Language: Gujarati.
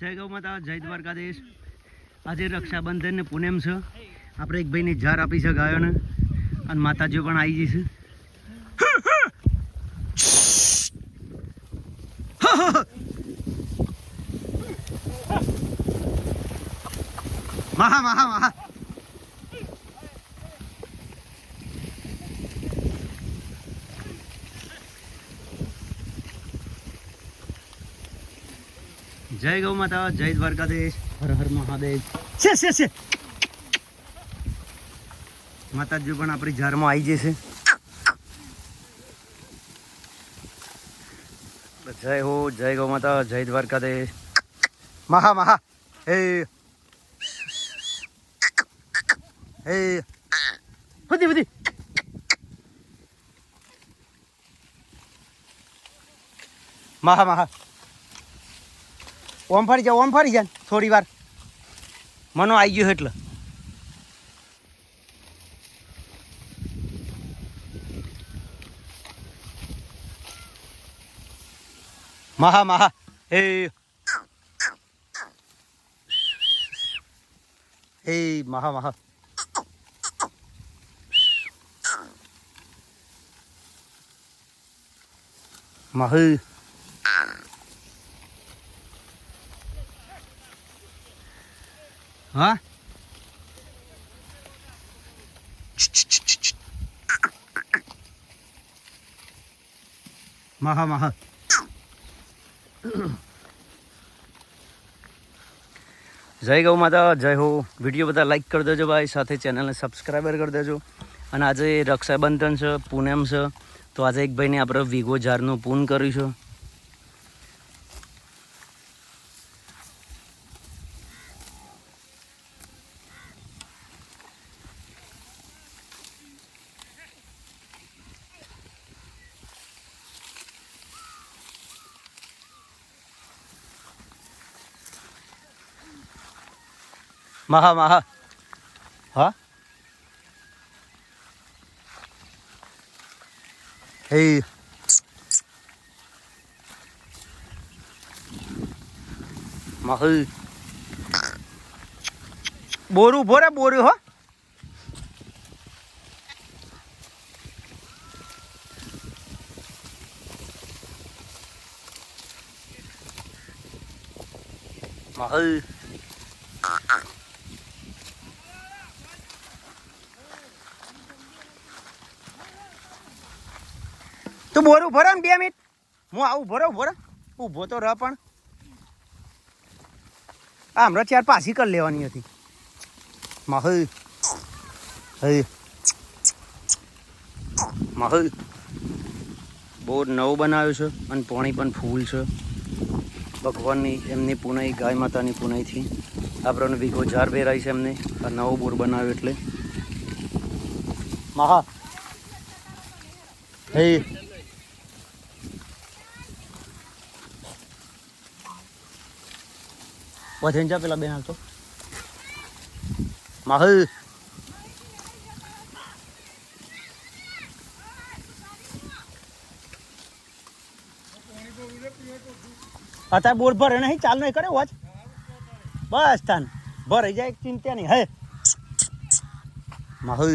જય ગૌ માતા, જય દ્વારકાધીશ. આજે રક્ષાબંધન ને પૂનમ છે. આપણે એક ભાઈને જાર આપી છે ગાયોને, અને માતાજીઓ પણ આવી જશે. મહા મહા મહા જય ગૌ માતા, જય દ્વારકાધીશ, હર હર મહાદેવ. છે માતાજી પણ આપણી જારમાં આવી જશે. જય હો, જય ગૌ માતા, જય દ્વારકાધીશ. મહા મહા હે હે બધી બધી મહા મહા ઓમ ફરી જા થોડી વાર. મનો આવી ગયો એટલે મહા મહા હે હે મહા મહા મહુ હા મહા મહા જય ગૌ માતા, જય હો. વિડીયો બધા લાઈક કરી દેજો ભાઈ, સાથે ચેનલને સબસ્ક્રાઈબર કરી દેજો. અને આજે રક્ષાબંધન છે, પૂનમ છે, તો આજે એક ભાઈને આપણે વીઘો જારનું પૂન કરીશું. મહા મહા હા હે મહુ બોરું ભોરે બોરું હો. મહુ તું બોરું ભરે ને 2 મિનિટ હું આવું. ભરો ઊભો તો રહ. પણ હમણાં 4 પાછી કરી લેવાની હતી. મહુ હે મહુ બહુ નવું બનાવ્યું છે, અને પાણી પણ ફૂલ છે. ભગવાનની એમની પુનાઈ, ગાય માતાની પુનાઈથી આપણને વીઘો જાર વેરાય છે એમને. આ નવો બોર બનાવ્યો એટલે મહા હે વધે જા પેલા બેન આવતો મહુ અત્યારે બોર ભરે નહીં, ચાલ નહીં કરે વોચ બસ તાન ભરાઈ જાય, ચિંતા નહીં. હે મહુ